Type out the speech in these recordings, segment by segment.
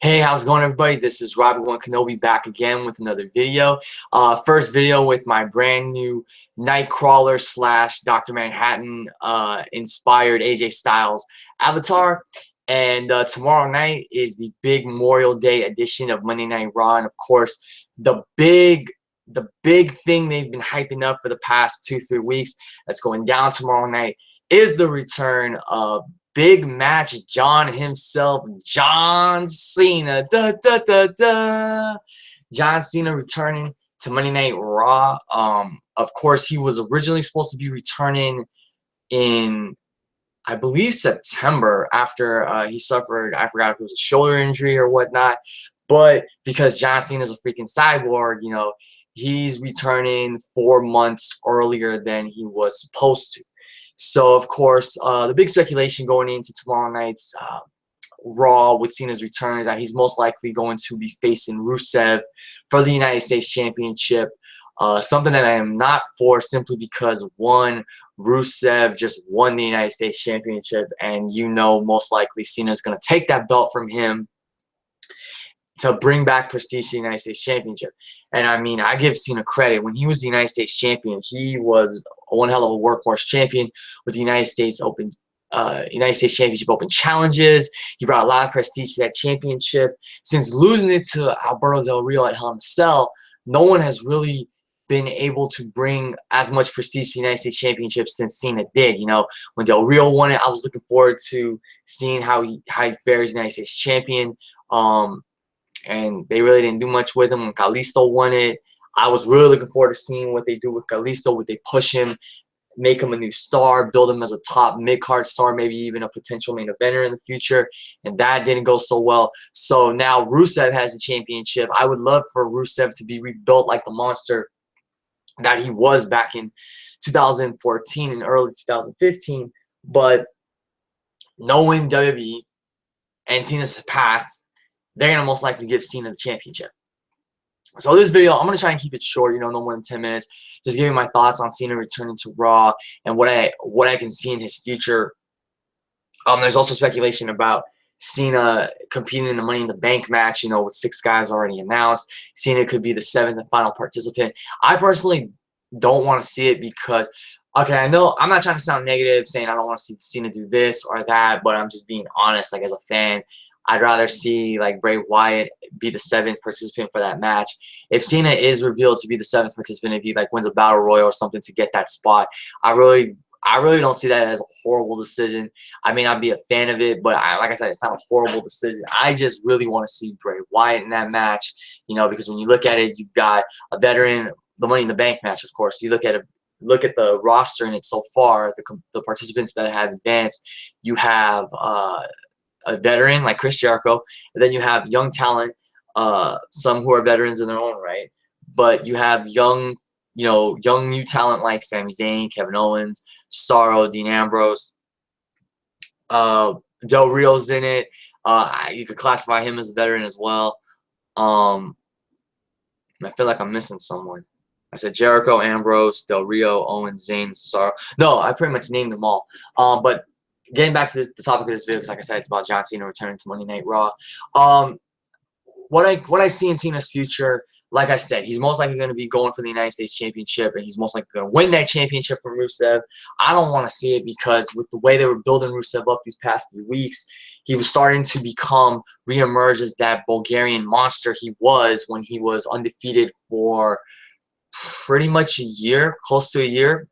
Hey, how's it going, everybody? This is Robbie One Kenobi back again with another video. First video with my brand new Nightcrawler slash Dr. Manhattan inspired AJ Styles avatar. And tomorrow night is the big Memorial Day edition of Monday Night Raw. And of course, the big thing they've been hyping up for the past 2-3 weeks that's going down tomorrow night is the return of big match John himself, John Cena. John Cena returning to Monday Night Raw. Of course, he was originally supposed to be returning in, I believe, September after he suffered, I forgot if it was a shoulder injury or whatnot. But because John Cena is a freaking cyborg, you know, he's returning 4 months earlier than he was supposed to. So, of course, the big speculation going into tomorrow night's Raw with Cena's return is that he's most likely going to be facing Rusev for the United States Championship. Something that I am not for, simply because, one, Rusev just won the United States Championship, and you know most likely Cena's going to take that belt from him to bring back prestige to the United States Championship. And I mean, I give Cena credit. When he was the United States champion, he was one hell of a workhorse champion with the United States Championship Open challenges. He brought a lot of prestige to that championship. Since losing it to Alberto Del Rio at Hell in a Cell, no one has really been able to bring as much prestige to the United States Championship since Cena did. You know, when Del Rio won it, I was looking forward to seeing how he fares United States champion. And they really didn't do much with him. When Kalisto won it, I was really looking forward to seeing what they do with Kalisto. Would they push him, make him a new star, build him as a top mid-card star, maybe even a potential main eventer in the future? And that didn't go so well. So now Rusev has the championship. I would love for Rusev to be rebuilt like the monster that he was back in 2014 and early 2015. But knowing WWE and Cena's past, they're going to most likely give Cena the championship. So this video, I'm going to try and keep it short, you know, no more than 10 minutes. Just giving my thoughts on Cena returning to Raw and what I can see in his future. There's also speculation about Cena competing in the Money in the Bank match, you know, with 6 guys already announced. Cena could be the 7th and final participant. I personally don't want to see it because, okay, I know I'm not trying to sound negative saying I don't want to see Cena do this or that, but I'm just being honest, like, as a fan. I'd rather see, like, Bray Wyatt be the 7th participant for that match. If Cena is revealed to be the 7th participant, if he, like, wins a Battle Royal or something to get that spot, I really don't see that as a horrible decision. I may not be a fan of it, but like I said, it's not a horrible decision. I just really want to see Bray Wyatt in that match, you know, because when you look at it, you've got a veteran, the Money in the Bank match, of course. You look at the roster in it so far, the participants that have advanced. You have a veteran like Chris Jericho, and then you have young talent, some who are veterans in their own right, but you have young new talent like Sami Zayn, Kevin Owens, Cesaro, Dean Ambrose, Del Rio's in it. You could classify him as a veteran as well. I feel like I'm missing someone. I said Jericho, Ambrose, Del Rio, Owens, Zayn, Cesaro. No, I pretty much named them all. But getting back to the topic of this video, because like I said, it's about John Cena returning to Monday Night Raw. What I see in Cena's future, like I said, he's most likely going to be going for the United States Championship, and he's most likely going to win that championship from Rusev. I don't want to see it because with the way they were building Rusev up these past few weeks, he was starting to reemerge as that Bulgarian monster he was when he was undefeated for pretty much a year, close to a year.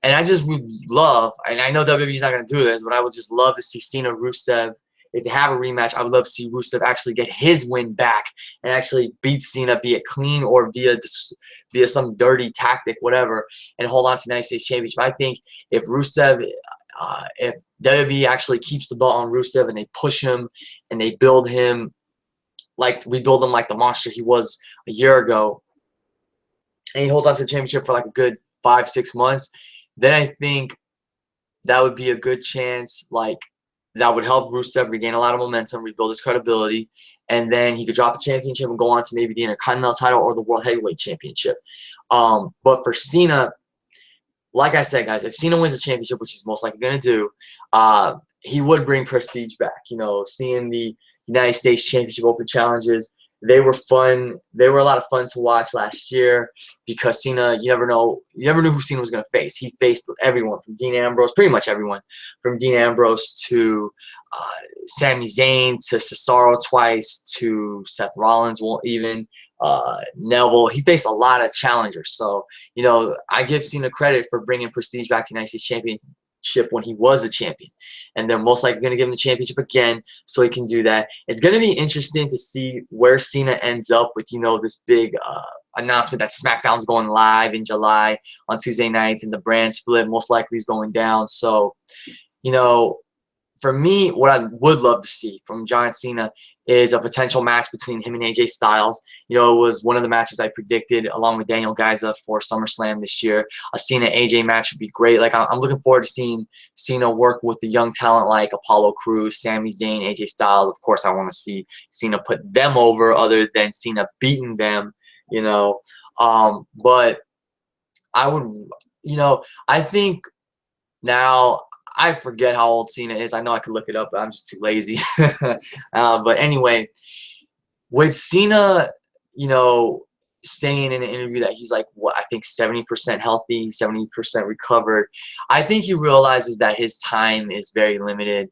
And I just would love, and I know WWE's not going to do this, but I would just love to see Cena Rusev. If they have a rematch, I would love to see Rusev actually get his win back and actually beat Cena, be it clean or via some dirty tactic, whatever, and hold on to the United States Championship. I think if if WWE actually keeps the belt on Rusev and they push him and they rebuild him like the monster he was a year ago, and he holds on to the championship for like a good 5-6 months, then I think that would be a good chance, like, that would help Rusev regain a lot of momentum, rebuild his credibility, and then he could drop the championship and go on to maybe the Intercontinental title or the World Heavyweight Championship. But for Cena, like I said, guys, if Cena wins the championship, which he's most likely going to do, he would bring prestige back. You know, seeing the United States Championship Open challenges, they were fun. They were a lot of fun to watch last year because Cena, you never know, you never knew who Cena was going to face. He faced everyone from Dean Ambrose, pretty much everyone, from Dean Ambrose to Sami Zayn to Cesaro twice to Seth Rollins, well, even Neville. He faced a lot of challengers. So, you know, I give Cena credit for bringing prestige back to the United States Championship when he was a champion, and they're most likely going to give him the championship again so he can do that. It's going to be interesting to see where Cena ends up with, you know, this big announcement that SmackDown's going live in July on Tuesday nights, and the brand split most likely is going down. So, you know, for me, what I would love to see from John Cena is a potential match between him and AJ Styles. You know, it was one of the matches I predicted along with Daniel Garza for SummerSlam this year. A Cena AJ match would be great. Like, I'm looking forward to seeing Cena work with the young talent like Apollo Crews, Sami Zayn, AJ Styles. Of course, I want to see Cena put them over other than Cena beating them, you know. But I would, you know, I think now, I forget how old Cena is. I know I could look it up, but I'm just too lazy. But anyway, with Cena, you know, saying in an interview that he's like, what, I think 70% healthy, 70% recovered, I think he realizes that his time is very limited.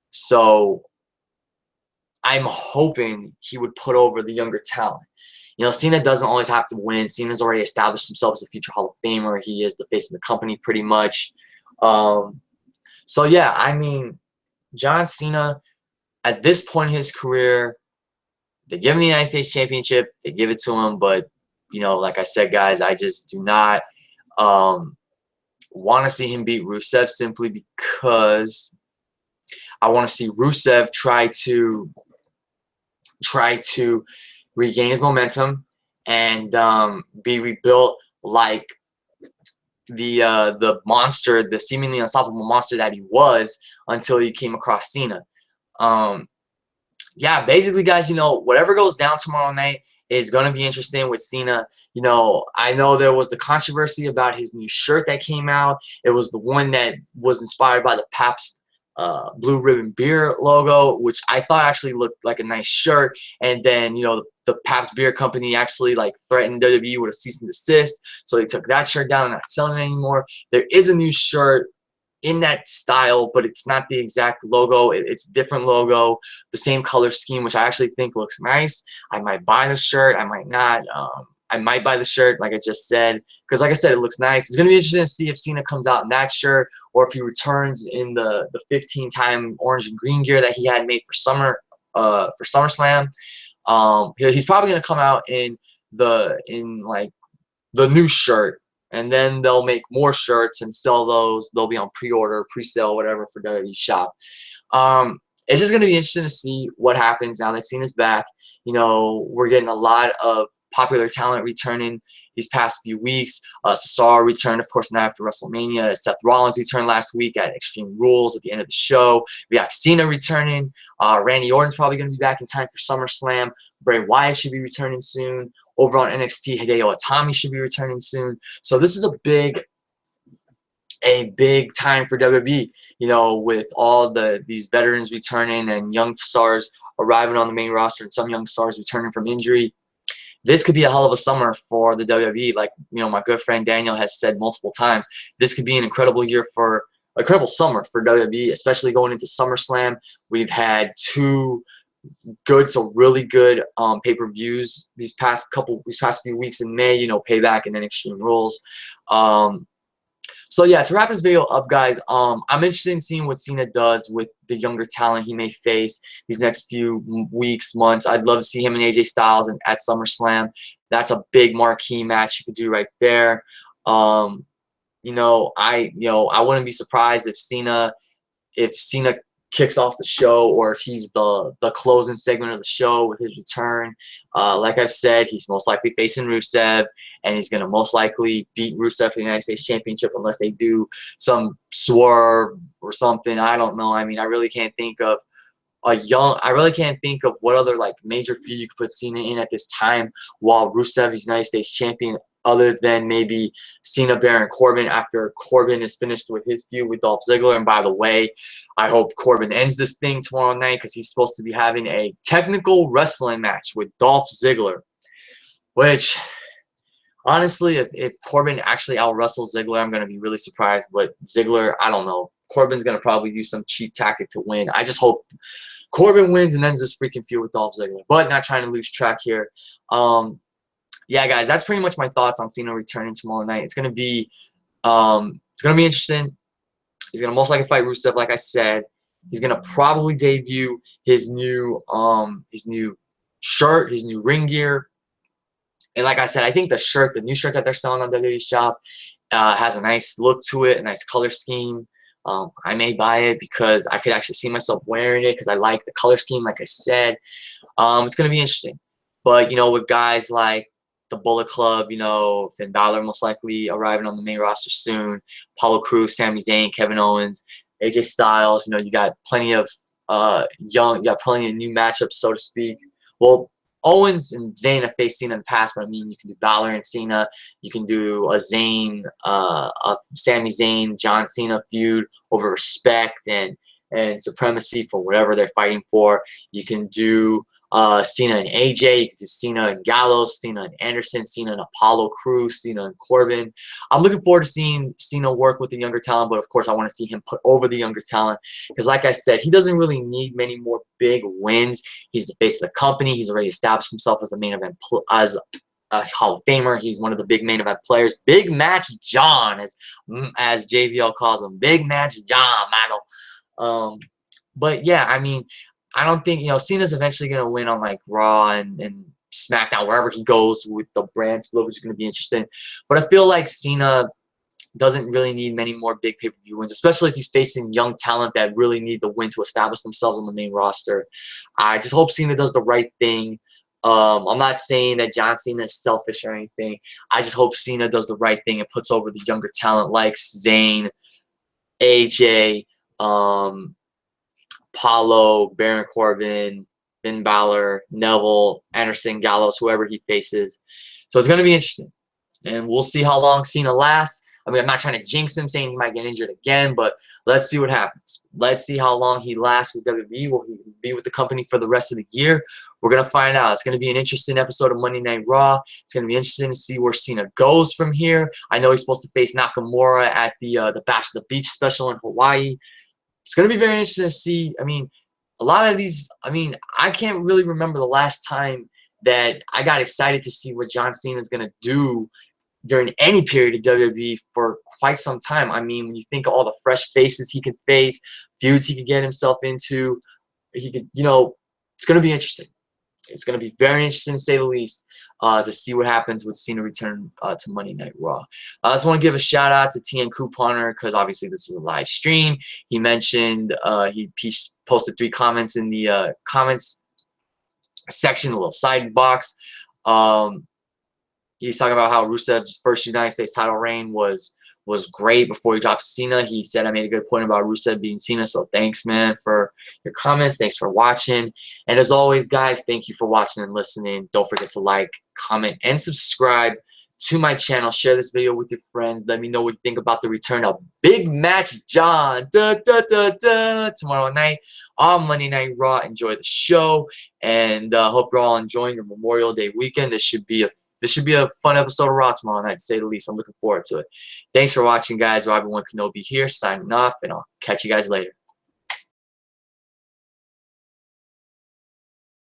So I'm hoping he would put over the younger talent. You know, Cena doesn't always have to win. Cena's already established himself as a future Hall of Famer. He is the face of the company pretty much. So, yeah, I mean, John Cena, at this point in his career, they give him the United States Championship. They give it to him. But, you know, like I said, guys, I just do not want to see him beat Rusev simply because I want to see Rusev try to regain his momentum and be rebuilt like the monster, the seemingly unstoppable monster that he was until he came across Cena. Yeah, basically, guys, you know, whatever goes down tomorrow night is going to be interesting with Cena. You know, I know there was the controversy about his new shirt that came out. It was the one that was inspired by the Pabst Blue Ribbon Beer logo, which I thought actually looked like a nice shirt. And then, you know, the Pabst Beer Company actually like threatened WWE with a cease and desist. So they took that shirt down and not selling it anymore. There is a new shirt in that style, but it's not the exact logo. It's a different logo, the same color scheme, which I actually think looks nice. I might buy the shirt. I might not. I might buy the shirt, like I just said, because like I said, it looks nice. It's going to be interesting to see if Cena comes out in that shirt or if he returns in the 15-time orange and green gear that he had made for SummerSlam. He's probably going to come out in like the new shirt, and then they'll make more shirts and sell those. They'll be on pre-order, pre-sale, whatever for WWE shop. It's just going to be interesting to see what happens now that Cena's back. You know, we're getting a lot of popular talent returning these past few weeks. Cesaro returned, of course, now after WrestleMania. Seth Rollins returned last week at Extreme Rules at the end of the show. We have Cena returning. Randy Orton's probably going to be back in time for SummerSlam. Bray Wyatt should be returning soon. Over on NXT, Hideo Itami should be returning soon. So this is a big time for WWE, you know, with all these veterans returning and young stars arriving on the main roster and some young stars returning from injury. This could be a hell of a summer for the WWE. Like, you know, my good friend Daniel has said multiple times, this could be an incredible summer for WWE, especially going into SummerSlam. We've had two good to really good pay-per-views these past few weeks in May, you know, Payback and then Extreme Rules. So yeah, to wrap this video up, guys, I'm interested in seeing what Cena does with the younger talent he may face these next few weeks, months. I'd love to see him and AJ Styles at SummerSlam. That's a big marquee match you could do right there. You know, I wouldn't be surprised if Cena kicks off the show, or if he's the closing segment of the show with his return. Like I've said, he's most likely facing Rusev, and he's going to most likely beat Rusev for the United States Championship unless they do some swerve or something. I don't know. I mean, I really can't think of what other like major feud you could put Cena in at this time while Rusev is United States Champion other than maybe Cena, Baron Corbin after Corbin is finished with his feud with Dolph Ziggler. And by the way, I hope Corbin ends this thing tomorrow night because he's supposed to be having a technical wrestling match with Dolph Ziggler, which honestly, if Corbin actually out-wrestles Ziggler, I'm going to be really surprised. But Ziggler, I don't know. Corbin's going to probably use some cheap tactic to win. I just hope Corbin wins and ends this freaking feud with Dolph Ziggler. But not trying to lose track here. Yeah, guys, that's pretty much my thoughts on Cena returning tomorrow night. It's going to be interesting. He's going to most likely fight Rusev, like I said. He's going to probably debut his new shirt, his new ring gear. And like I said, I think the new shirt that they're selling on WWE Shop has a nice look to it, a nice color scheme. I may buy it because I could actually see myself wearing it because I like the color scheme, like I said. It's going to be interesting. But, you know, with guys like the Bullet Club, you know, Finn Balor most likely arriving on the main roster soon, Apollo Crews, Sami Zayn, Kevin Owens, AJ Styles, you know, you got plenty of new matchups, so to speak. Well, Owens and Zayn have faced Cena in the past, but I mean, you can do Balor and Cena. You can do a Sami Zayn, John Cena feud over respect and supremacy for whatever they're fighting for. You can do Cena and AJ. You can do Cena and Gallows, Cena and Anderson, Cena and Apollo Crews, Cena and Corbin. I'm looking forward to seeing Cena work with the younger talent, but of course I want to see him put over the younger talent because, like I said, he doesn't really need many more big wins. He's the face of the company. He's already established himself as a main event, as a Hall of Famer. He's one of the big main event players. Big Match John, as JVL calls him. Big Match John, man. But yeah, I mean, I don't think, you know, Cena's eventually going to win on, like, Raw and SmackDown, wherever he goes with the brand split, which is going to be interesting. But I feel like Cena doesn't really need many more big pay-per-view wins, especially if he's facing young talent that really need the win to establish themselves on the main roster. I just hope Cena does the right thing. I'm not saying that John Cena is selfish or anything. I just hope Cena does the right thing and puts over the younger talent like Zayn, AJ, Apollo, Baron Corbin, Finn Balor, Neville, Anderson, Gallows, whoever he faces. So it's going to be interesting. And we'll see how long Cena lasts. I mean, I'm not trying to jinx him, saying he might get injured again, but let's see what happens. Let's see how long he lasts with WWE. Will he be with the company for the rest of the year? We're going to find out. It's going to be an interesting episode of Monday Night Raw. It's going to be interesting to see where Cena goes from here. I know he's supposed to face Nakamura at the Bash of the Beach special in Hawaii. It's going to be very interesting to see. I mean, a lot of these, I mean, I can't really remember the last time that I got excited to see what John Cena is going to do during any period of WWE for quite some time. I mean, when you think of all the fresh faces he could face, feuds he could get himself into, he could, you know, it's going to be interesting. It's going to be very interesting, to say the least, to see what happens with Cena return to Monday Night Raw. I just want to give a shout out to TN Couponer because obviously this is a live stream. He mentioned he posted 3 comments in the comments section, a little side box. He's talking about how Rusev's first United States title reign was great before he dropped Cena. He said I made a good point about Rusev being Cena, so thanks, man, for your comments. Thanks for watching. And as always, guys, thank you for watching and listening. Don't forget to like, comment, and subscribe to my channel. Share this video with your friends. Let me know what you think about the return of Big Match John tomorrow night on Monday Night Raw. Enjoy the show, and hope you're all enjoying your Memorial Day weekend. This should be a fun episode of Raw tomorrow night, to say the least. I'm looking forward to it. Thanks for watching, guys. Obi-Wan Kenobi here, signing off, and I'll catch you guys later.